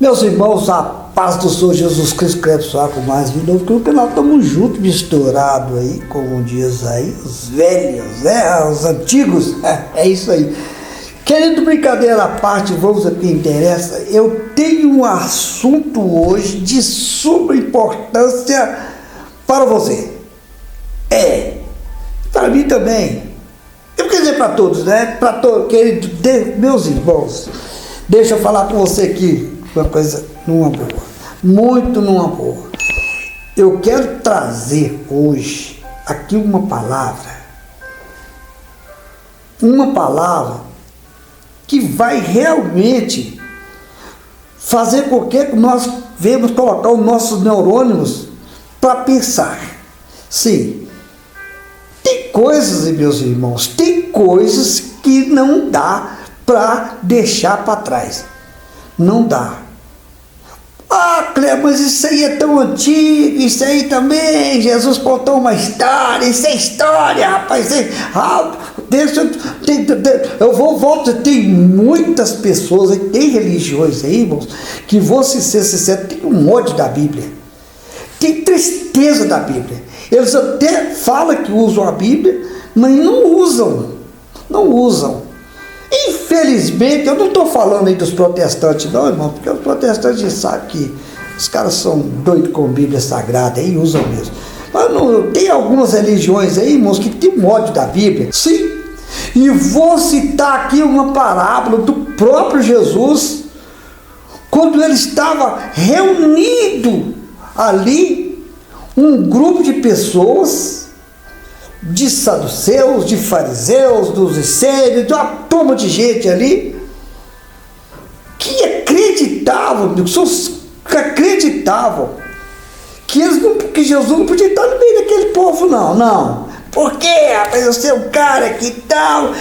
Meus irmãos, a paz do Senhor Jesus Cristo cresce só com mais de novo, porque nós estamos juntos, misturados aí, como diz aí, os velhos, né? Os antigos, é isso aí. Querido, brincadeira à parte, vamos a que interessa. Eu tenho um assunto hoje de suma importância para você. Para mim também. Eu quero dizer para todos, né? Para todos, querido, meus irmãos, deixa eu falar com você aqui uma coisa numa boa, muito numa boa. Eu quero trazer hoje aqui uma palavra que vai realmente fazer com que nós venhamos colocar os nossos neurônios para pensar. Sim, tem coisas, meus irmãos, tem coisas que não dá para deixar para trás. Não dá. Cleber, mas isso aí é tão antigo, isso aí também, Jesus contou uma história, isso é história, rapaz. Tem muitas pessoas, tem religiões aí, irmãos, que vão ser sinceros, tem um ódio da Bíblia, tem tristeza da Bíblia. Eles até falam que usam a Bíblia, mas não usam. Infelizmente, eu não estou falando aí dos protestantes não, irmão, porque os protestantes sabem que os caras são doidos com Bíblia Sagrada e usam mesmo. Mas não, tem algumas religiões aí, irmãos, que tem um ódio da Bíblia. Sim, e vou citar aqui uma parábola do próprio Jesus, quando ele estava reunido ali, um grupo de pessoas, de saduceus, de fariseus, dos essênios, de uma turma de gente ali, que acreditavam que Jesus não podia estar no meio daquele povo, não. Por quê, rapaz? Você é um cara que tal,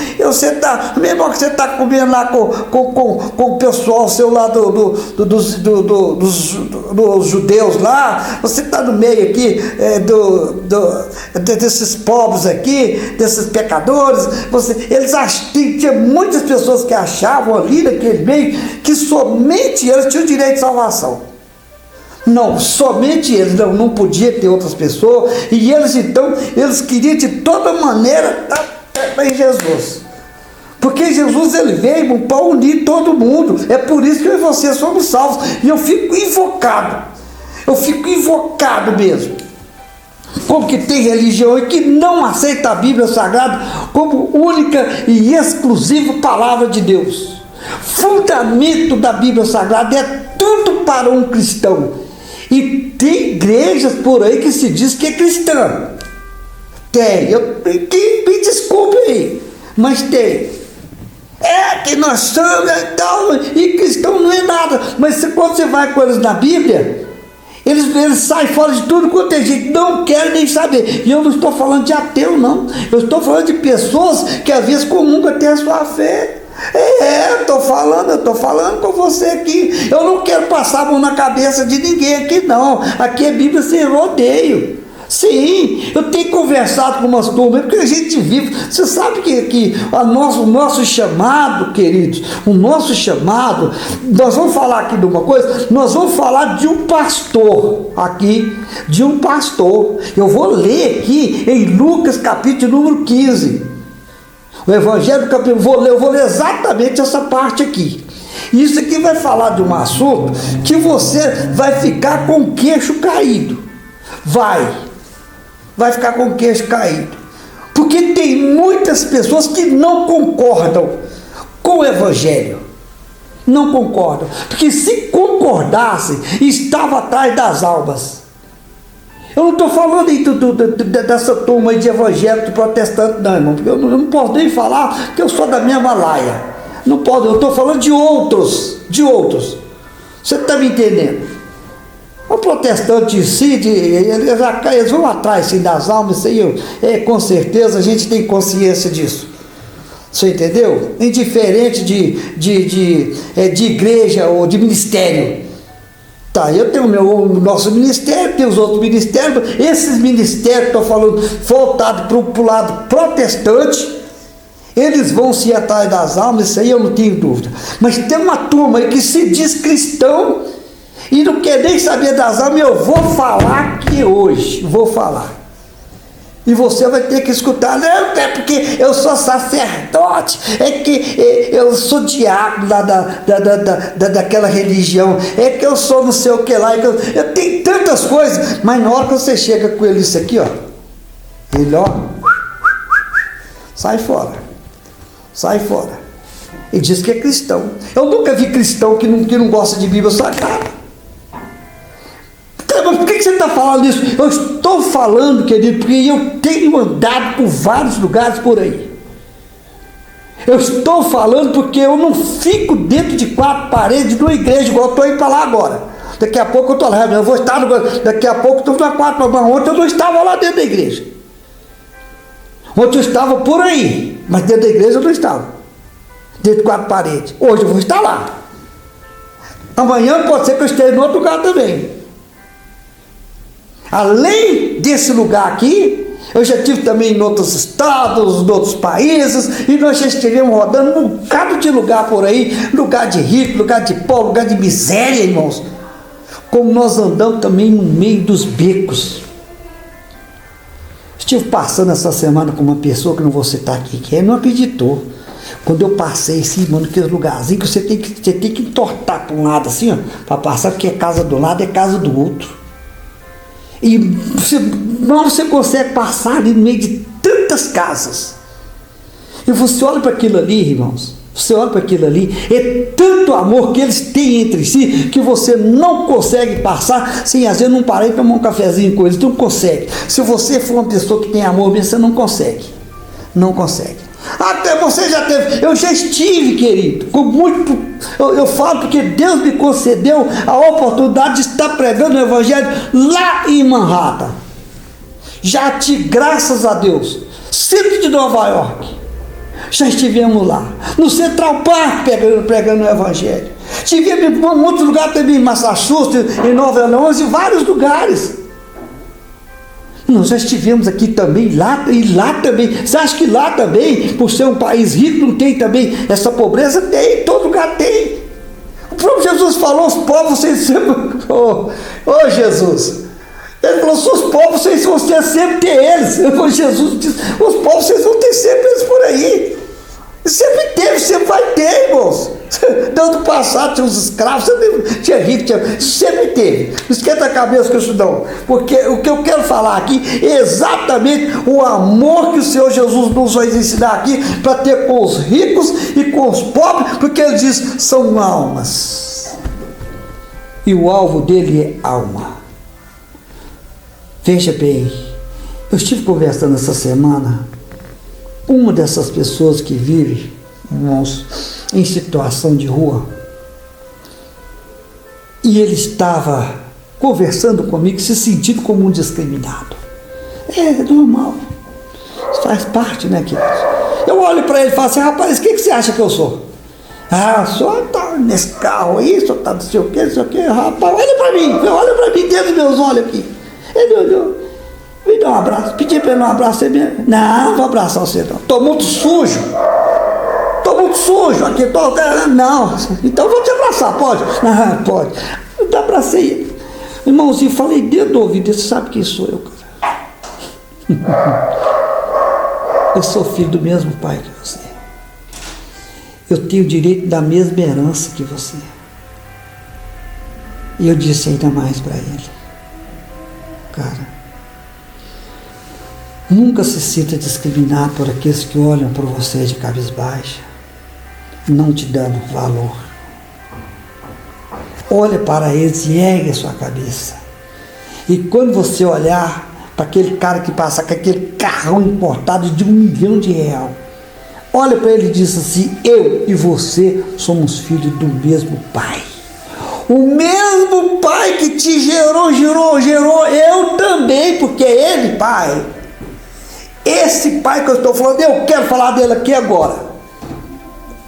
mesmo que você está comendo lá com o pessoal seu lá dos judeus lá, você está no meio aqui desses pobres aqui, desses pecadores, tinha muitas pessoas que achavam ali naquele meio que somente eles tinham direito de salvação. Não, somente eles, não podia ter outras pessoas, e eles queriam de toda maneira estar em Jesus, porque Jesus ele veio para unir todo mundo. É por isso que eu e você somos salvos, e eu fico invocado mesmo, como que tem religião que não aceita a Bíblia Sagrada como única e exclusiva palavra de Deus. Fundamento da Bíblia Sagrada é tudo para um cristão. E tem igrejas por aí que se diz que é cristã. Me desculpe aí, mas tem. Que nós somos e tal, e cristão não é nada. Mas quando você vai com eles na Bíblia, eles saem fora de tudo quanto é gente, não querem nem saber. E eu não estou falando de ateu, não. Eu estou falando de pessoas que às vezes comungam até a sua fé. Eu estou falando com você aqui. Eu não quero passar a mão na cabeça de ninguém aqui, não. Aqui é Bíblia sem rodeio. Sim, eu tenho conversado com umas turmas, porque a gente vive. Você sabe que o nosso chamado, queridos, nós vamos falar aqui de uma coisa, nós vamos falar de um pastor aqui, Eu vou ler aqui em Lucas capítulo número 15. O Evangelho do capítulo, eu vou ler exatamente essa parte aqui. Isso aqui vai falar de um assunto que você vai ficar com o queixo caído. Vai ficar com o queixo caído. Porque tem muitas pessoas que não concordam com o Evangelho. Não concordam. Porque se concordassem, estava atrás das almas. Eu não estou falando aí dessa turma aí de evangélico protestante, não, irmão, porque eu não posso nem falar que eu sou da mesma laia. Não posso, eu estou falando de outros. Você está me entendendo? O protestante em si, eles vão atrás sim, das almas, isso aí com certeza a gente tem consciência disso. Você entendeu? Indiferente de igreja ou de ministério. Eu tenho o nosso ministério, tem os outros ministérios. Esses ministérios, estou falando, voltados para o lado protestante, Eles vão se ir atrás das almas, isso aí eu não tenho dúvida. Mas tem uma turma aí que se diz cristão e não quer nem saber das almas. Eu vou falar aqui hoje, vou falar. E você vai ter que escutar, não, é porque eu sou sacerdote, é que eu sou diácono lá daquela religião, é que eu sou não sei o que lá, eu tenho tantas coisas, mas na hora que você chega com ele isso aqui, ó, ele ó, sai fora. Sai fora. Ele diz que é cristão. Eu nunca vi cristão que não gosta de Bíblia Sagrada. Mas por que você está falando isso? Eu estou falando, querido, porque eu tenho andado por vários lugares por aí. Eu estou falando porque eu não fico dentro de 4 paredes de uma igreja, igual eu estou indo para lá agora. Daqui a pouco eu estou lá, eu vou estar daqui a pouco eu estou na 4 paredes. Ontem eu não estava lá dentro da igreja. Ontem eu estava por aí, mas dentro da igreja eu não estava. Dentro de 4 paredes. Hoje eu vou estar lá. Amanhã pode ser que eu esteja em outro lugar também. Além desse lugar aqui, eu já estive também em outros estados, em outros países, e nós já estivemos rodando um bocado de lugar por aí, lugar de rico, lugar de pobre, lugar de miséria, irmãos. Como nós andamos também no meio dos becos. Estive passando essa semana com uma pessoa que não vou citar aqui, que ele não acreditou. Quando eu passei assim, mano, aquele lugarzinho que você tem que entortar para um lado assim, ó, para passar, porque a casa do lado é casa do outro. E você consegue passar ali no meio de tantas casas. E você olha para aquilo ali, irmãos, você olha para aquilo ali, é tanto amor que eles têm entre si, que você não consegue passar sem às vezes não parar e tomar um cafezinho com eles, não consegue. Se você for uma pessoa que tem amor mesmo, você não consegue. Não consegue. Até você já teve, eu já estive, querido, com muito, eu falo porque Deus me concedeu a oportunidade de estar pregando o Evangelho lá em Manhattan. Já tive, graças a Deus, centro de Nova York. Já estivemos lá, no Central Park pregando o Evangelho. Estivemos em muitos lugares também, em Massachusetts, em Nova Orleans, em vários lugares. Nós já estivemos aqui também, lá e lá também. Você acha que lá também, por ser um país rico, não tem também essa pobreza? Tem, todo lugar tem. O próprio Jesus falou, os povos, vocês sempre... Oh, Jesus! Ele falou, se os povos, vocês vão sempre ter eles. Jesus disse, os povos, vocês vão ter sempre eles por aí. Sempre teve, sempre vai ter, irmãos. Tanto passado tinha os escravos, tinha rico, sempre teve. Não esquenta a cabeça com isso não. Porque o que eu quero falar aqui é exatamente o amor que o Senhor Jesus nos vai ensinar aqui para ter com os ricos e com os pobres, porque ele diz, são almas. E o alvo dele é alma. Veja bem, eu estive conversando essa semana, uma dessas pessoas que vive, irmãos, em situação de rua, e ele estava conversando comigo, se sentindo como um discriminado. É normal, isso faz parte, né, queridos? Eu olho para ele e falo assim, rapaz, o que você acha que eu sou? Ah, só tá nesse carro aí, só tá não sei o que, rapaz, olha para mim, dentro dos meus olhos aqui. Ele olhou, me deu um abraço, pedi para ele um abraço, ele não vou abraçar você não, estou muito sujo aqui, não, então vou te abraçar, pode? Ah, pode. Eu te abracei, irmãozinho, falei dentro do ouvido, você sabe quem sou eu, cara? Eu sou filho do mesmo pai que você, eu tenho direito da mesma herança que você. E eu disse ainda mais para ele, cara, nunca se sinta discriminado por aqueles que olham por você de cabeça baixa, não te dando valor. Olha para eles e ergue a sua cabeça. E quando você olhar para aquele cara que passa com aquele carrão importado de R$1 milhão, olha para ele e diz assim, eu e você somos filhos do mesmo pai. O mesmo pai que te gerou eu também, porque é ele, pai. Esse pai que eu estou falando, eu quero falar dele aqui agora.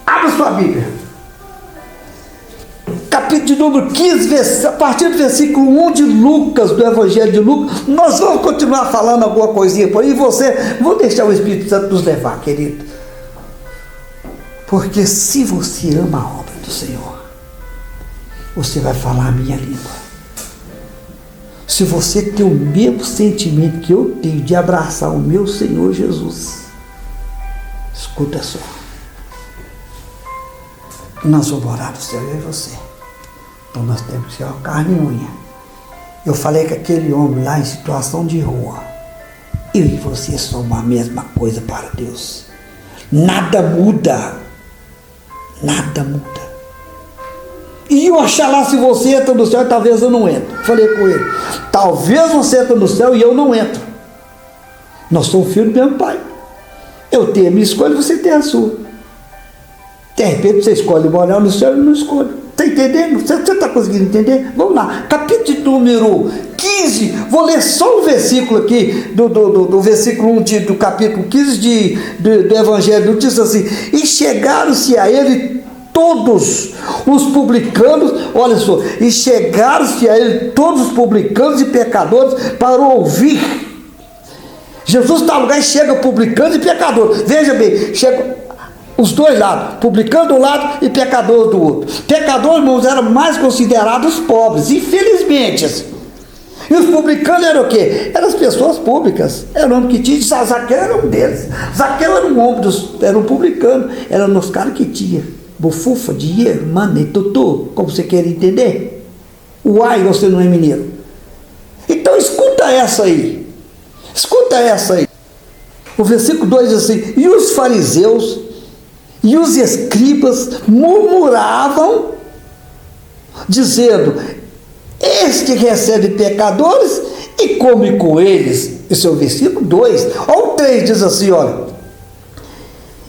Abra sua Bíblia. Capítulo de número 15, a partir do versículo 1 de Lucas, do Evangelho de Lucas. Nós vamos continuar falando alguma coisinha por aí. Vou deixar o Espírito Santo nos levar, querido. Porque se você ama a obra do Senhor, você vai falar a minha língua. Se você tem o mesmo sentimento que eu tenho de abraçar o meu Senhor Jesus, escuta só. Nós vamos orar no céu, eu e você. Então nós temos que ser uma carne e unha. Eu falei que aquele homem lá em situação de rua, eu e você somos a mesma coisa para Deus. Nada muda. Nada muda. E oxalá se você entra no céu, talvez eu não entro. Falei com ele, talvez você entra no céu e eu não entro. Nós somos filhos do mesmo pai. Eu tenho a minha escolha, você tem a sua. De repente você escolhe morar no céu e eu não escolho. Está entendendo? Você está conseguindo entender? Vamos lá, capítulo número 15, vou ler só um versículo aqui, do versículo 1 do capítulo 15 do Evangelho, diz assim: e chegaram-se a ele todos os publicanos, olha só, e chegaram-se a ele todos os publicanos e pecadores para ouvir. Jesus está no lugar e chega publicanos e pecadores, veja bem, chega os dois lados, publicano de um lado e pecador do outro. Pecadores, irmãos, eram mais considerados pobres, infelizmente. E os publicanos eram o quê? Eram as pessoas públicas. Era o homem que tinha, Zaqueu era um deles. Zaqueu era um homem, era um publicano. Eram os caras que tinha bufufa, dinheiro, mano, tutu, como você quer entender? Uai, você não é mineiro. Então escuta essa aí. Escuta essa aí. O versículo 2 diz assim: e os fariseus e os escribas murmuravam, dizendo: este recebe pecadores e come com eles. Esse é o versículo 2. Olha o 3, diz assim, olha: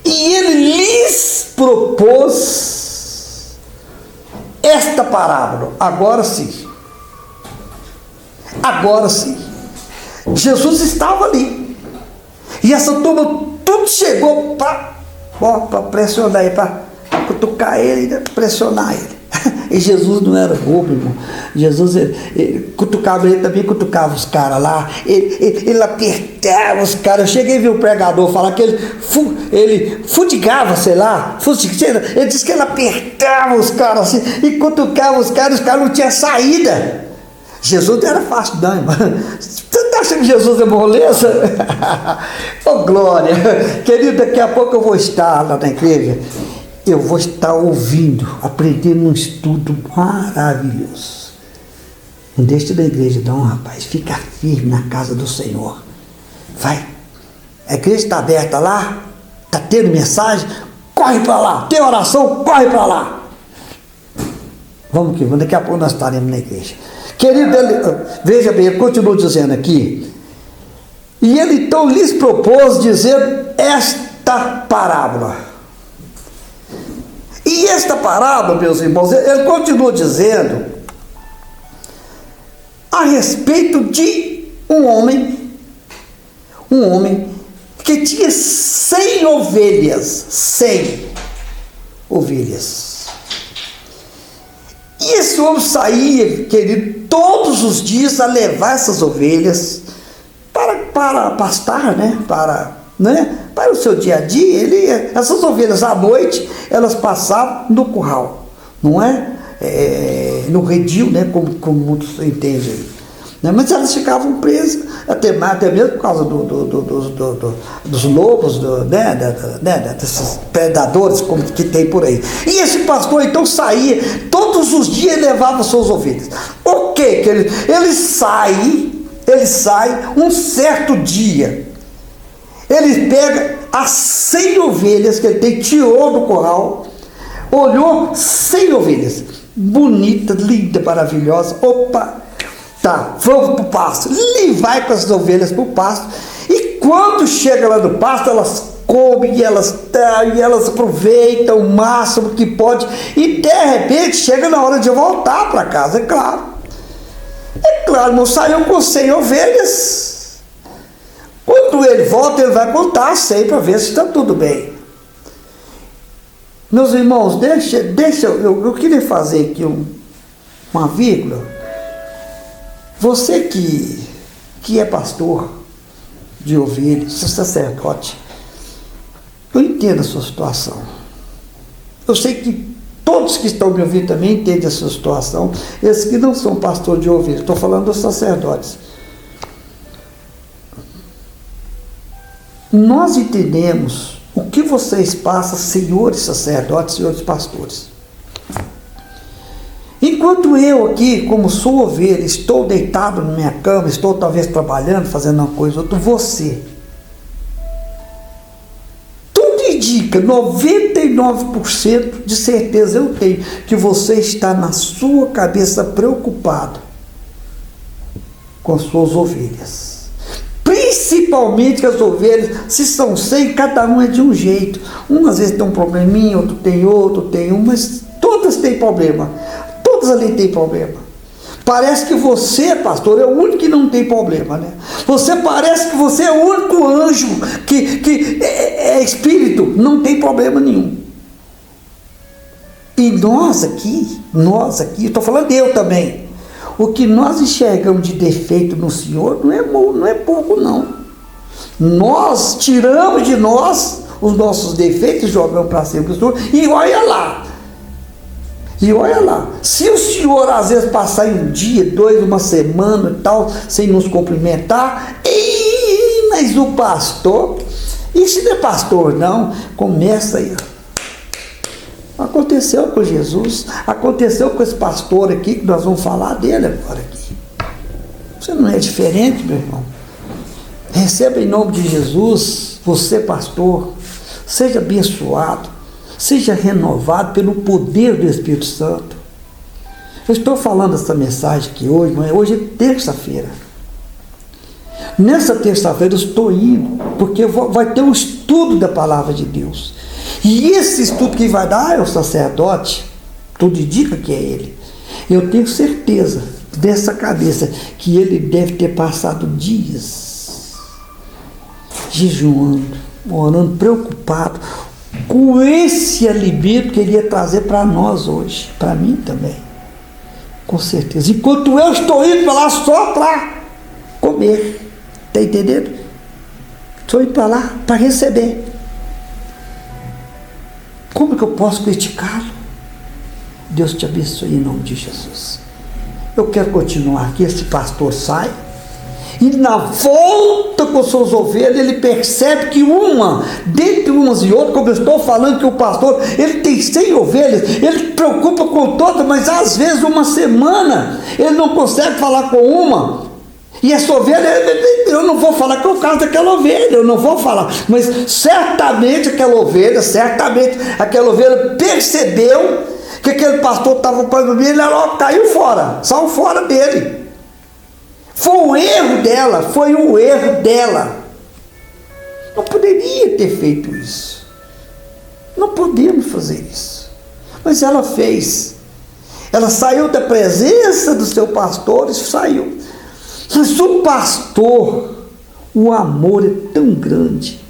e ele lhes propôs esta parábola. Agora sim. Agora sim. Jesus estava ali. E essa turma tudo chegou para pressionar ele, para cutucar ele e pressionar ele. E Jesus não era bobo, irmão. Jesus ele cutucava ele também, cutucava os caras lá. Ele apertava os caras. Eu cheguei a ver o pregador falar que ele fudigava, sei lá. Ele disse que ele apertava os caras assim e cutucava os caras não tinham saída. Jesus não era fácil, não, irmão. Você está achando que Jesus é moleza? Oh, glória! Querido, daqui a pouco eu vou estar lá na igreja. Eu vou estar ouvindo, aprendendo um estudo maravilhoso. Não deixe da igreja não, rapaz. Fica firme na casa do Senhor. Vai. A igreja está aberta lá? Está tendo mensagem? Corre para lá. Tem oração? Corre para lá. Vamos que vamos. Daqui a pouco nós estaremos na igreja. Querido, veja bem, eu continuo dizendo aqui. E ele então lhes propôs dizer esta parábola. E esta parábola, meus irmãos, ele continua dizendo a respeito de um homem que tinha 100 ovelhas. 100 ovelhas. E esse homem saía, querido, todos os dias a levar essas ovelhas para pastar, né? Para o seu dia a dia. Essas ovelhas à noite, elas passavam no curral, não é? No redil, né? Como muitos entendem aí. Né? Mas elas ficavam presas, até mesmo por causa dos lobos, desses predadores que tem por aí. E esse pastor então saía, todos os dias levava suas ovelhas. O que ele sai um certo dia. Ele pega as 100 ovelhas que ele tem, tirou do curral, olhou 100 ovelhas, bonitas, lindas, maravilhosas. Opa, tá, vamos para o pasto. Ele vai com as ovelhas para o pasto, e quando chega lá no pasto, elas comem, e elas aproveitam o máximo que pode, e de repente chega na hora de voltar para casa, é claro. Não saiu com 100 ovelhas. Quando ele volta, ele vai contar a 100 para ver se está tudo bem. Meus irmãos, eu queria fazer aqui uma vírgula. Você que é pastor de ovelhas, sacerdote, eu entendo a sua situação. Eu sei que todos que estão me ouvindo também entendem essa situação. Esses que não são pastor de ovelha, estou falando dos sacerdotes. Nós entendemos o que vocês passam, senhores sacerdotes, senhores pastores. Enquanto eu aqui, como sou ovelha, estou deitado na minha cama, estou talvez trabalhando, fazendo uma coisa ou outra, você, tudo indica, 99% de certeza eu tenho, que você está na sua cabeça preocupado com as suas ovelhas. Principalmente as ovelhas, se são 100, cada um é de um jeito. Um às vezes tem um probleminha, outro tem um, mas todas têm problema. Todas ali têm problema. Parece que você, pastor, é o único que não tem problema, né? Você parece que você é o único anjo que é espírito, não tem problema nenhum. E nós aqui, estou falando eu também, o que nós enxergamos de defeito no Senhor não é pouco, não. Nós tiramos de nós os nossos defeitos, jogamos para cima do Senhor, e olha lá, se o Senhor às vezes passar em um dia, 2, uma semana e tal, sem nos cumprimentar, mas o pastor, e se não é pastor não, começa aí. Aconteceu com Jesus, aconteceu com esse pastor aqui, que nós vamos falar dele agora aqui. Você não é diferente, meu irmão. Receba em nome de Jesus, você pastor, seja abençoado, seja renovado pelo poder do Espírito Santo. Eu estou falando essa mensagem aqui hoje, mas hoje é terça-feira. Nessa terça-feira eu estou indo, porque vai ter um estudo da palavra de Deus. E esse estudo que vai dar é o sacerdote, tudo indica que é ele. Eu tenho certeza dessa cabeça que ele deve ter passado dias jejuando, orando, preocupado com esse alimento que ele ia trazer para nós hoje, para mim também, com certeza. Enquanto eu estou indo para lá só para comer, está entendendo? Estou indo para lá para receber. Como que eu posso criticá-lo? Deus te abençoe em nome de Jesus. Eu quero continuar aqui. Esse pastor sai e na volta com suas ovelhas ele percebe que dentre umas e outras, como eu estou falando que o pastor, ele tem 100 ovelhas, ele preocupa com todas, mas às vezes uma semana ele não consegue falar com uma. E essa ovelha, eu não vou falar que é o caso daquela ovelha, eu não vou falar, mas certamente aquela ovelha percebeu que aquele pastor estava com a ovelha, ela caiu fora, saiu fora dele. Foi um erro dela. Não poderia ter feito isso. Não podemos fazer isso. Mas ela fez. Ela saiu da presença do seu pastor e saiu. Mas o pastor, o amor é tão grande,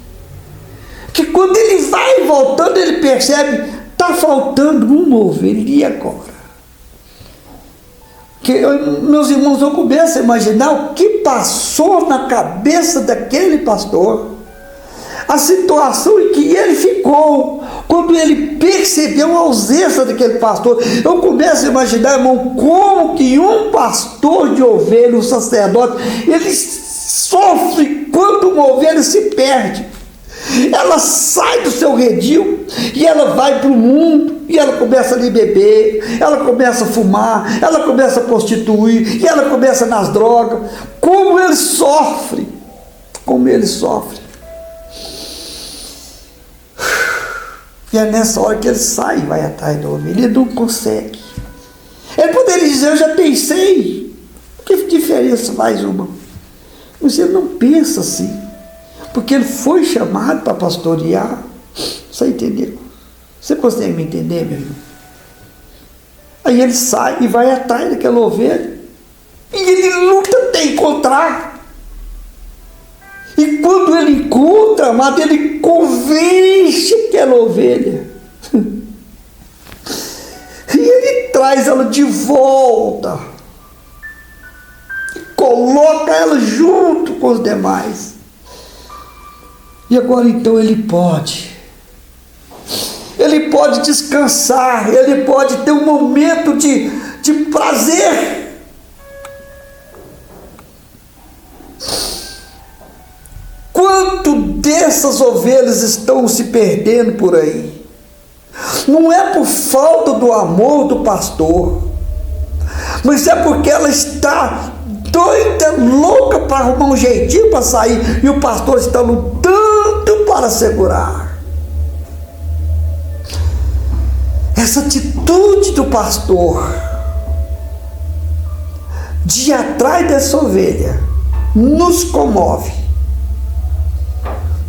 que quando ele vai voltando, ele percebe, está faltando uma ovelha, e agora? Meus irmãos, eu começo a imaginar o que passou na cabeça daquele pastor, a situação em que ele ficou, quando ele percebeu a ausência daquele pastor. Eu começo a imaginar, irmão, como que um pastor de ovelha, um sacerdote, ele sofre quando uma ovelha se perde. Ela sai do seu redil e ela vai para o mundo, e ela começa a beber, ela começa a fumar, ela começa a prostituir, e ela começa nas drogas. Como ele sofre, E é nessa hora que ele sai e vai atrás da ovelha. Ele não consegue. Ele poderia dizer, eu já pensei. Que diferença faz uma? Mas ele não pensa assim. Porque ele foi chamado para pastorear. Você entendeu? Você consegue me entender, meu irmão? Aí ele sai e vai atrás daquela ovelha. E ele luta até encontrar. E quando ele encontra, amado, ele convence aquela ovelha. E ele traz ela de volta. E coloca ela junto com os demais. E agora então ele pode pode descansar, ele pode ter um momento de prazer. Quanto dessas ovelhas estão se perdendo por aí? Não é por falta do amor do pastor, mas é porque ela está doida, louca para arrumar um jeitinho para sair, e o pastor está lutando para segurar. Essa atitude do pastor de ir atrás dessa ovelha nos comove,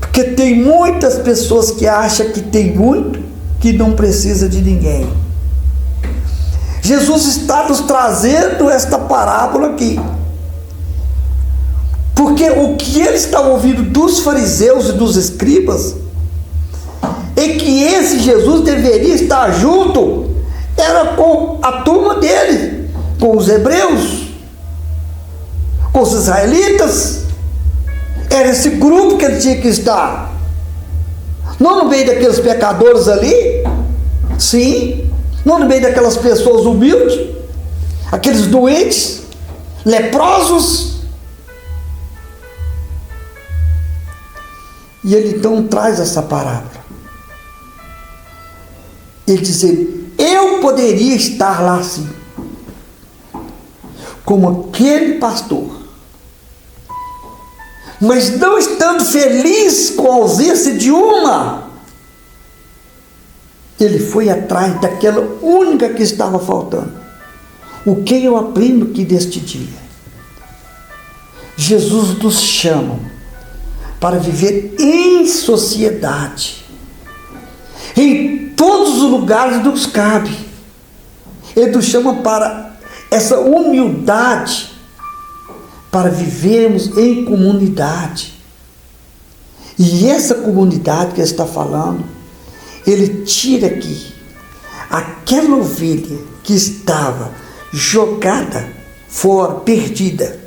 porque tem muitas pessoas que acham que tem muito, que não precisa de ninguém. Jesus está nos trazendo esta parábola aqui, porque o que ele estava ouvindo dos fariseus e dos escribas é que esse Jesus deveria estar junto, era com a turma dele, com os hebreus, com os israelitas. Era esse grupo que ele tinha que estar, não no meio daqueles pecadores ali, sim, não no meio daquelas pessoas humildes, aqueles doentes, leprosos. E ele então traz essa parábola. Ele diz: eu poderia estar lá sim, como aquele pastor, mas não estando feliz com a ausência de uma, ele foi atrás daquela única que estava faltando. O que eu aprendo aqui deste dia? Jesus nos chama para viver em sociedade, em todos os lugares nos cabe. Ele nos chama para essa humildade, para vivermos em comunidade. E essa comunidade que ele está falando, ele tira aqui aquela ovelha que estava jogada fora, perdida.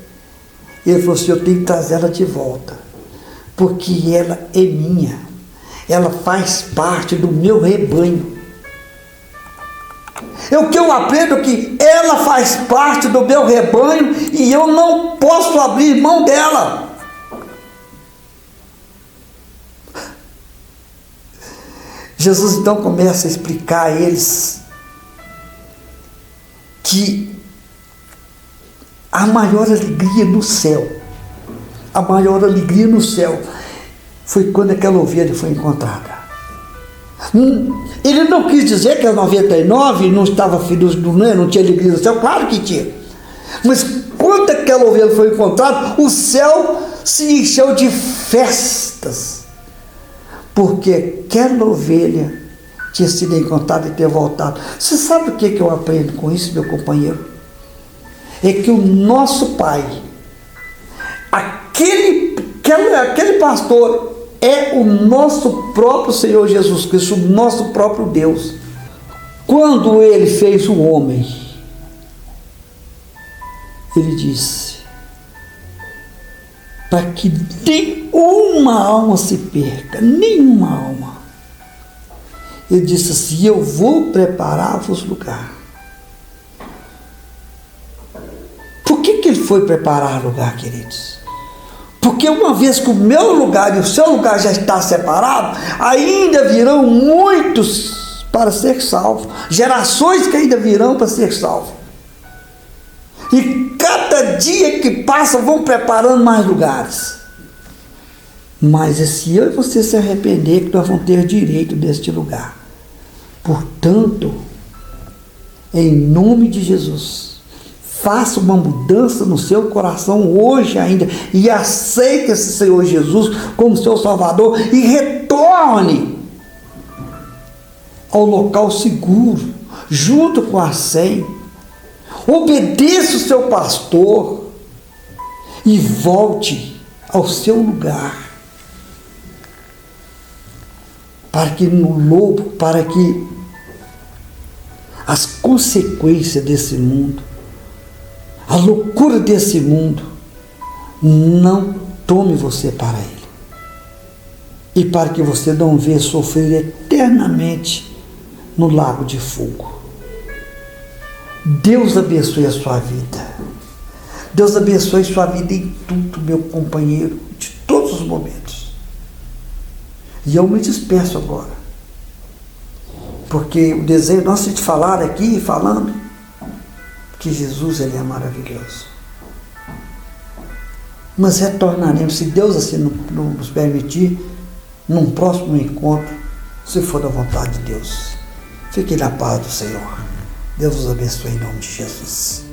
Ele falou assim: eu tenho que trazer ela de volta, porque ela é minha, ela faz parte do meu rebanho. O que eu aprendo é que ela faz parte do meu rebanho e eu não posso abrir mão dela. Jesus então começa a explicar a eles que a maior alegria no céu, a maior alegria no céu foi quando aquela ovelha foi encontrada. Ele não quis dizer que as 99 não estava feliz, não tinha alegria no céu, claro que tinha. Mas quando aquela ovelha foi encontrada, o céu se encheu de festas, porque aquela ovelha tinha sido encontrada e ter voltado. Você sabe o que eu aprendo com isso, meu companheiro? É que o nosso Pai, aquele pastor, é o nosso próprio Senhor Jesus Cristo, o nosso próprio Deus. Quando ele fez o homem, ele disse: para que nenhuma alma se perca, nenhuma alma. Ele disse assim: eu vou preparar-vos lugar. Por que ele foi preparar lugar, queridos? Porque uma vez que o meu lugar e o seu lugar já está separado, ainda virão muitos para ser salvos, gerações que ainda virão para ser salvos. E cada dia que passa vão preparando mais lugares. Mas é se eu e você se arrepender que nós vamos ter direito deste lugar. Portanto, em nome de Jesus, faça uma mudança no seu coração hoje ainda e aceite esse Senhor Jesus como seu Salvador e retorne ao local seguro, junto com a 100. Obedeça o seu pastor e volte ao seu lugar, para que as consequências desse mundo, a loucura desse mundo, não tome você para ele. E para que você não venha sofrer eternamente no lago de fogo. Deus abençoe a sua vida. Deus abençoe sua vida em tudo, meu companheiro, de todos os momentos. E eu me despeço agora, porque o desejo nosso é de falar aqui, falando que Jesus, ele é maravilhoso. Mas retornaremos, se Deus assim nos permitir, num próximo encontro, se for da vontade de Deus. Fique na paz do Senhor. Deus os abençoe em nome de Jesus.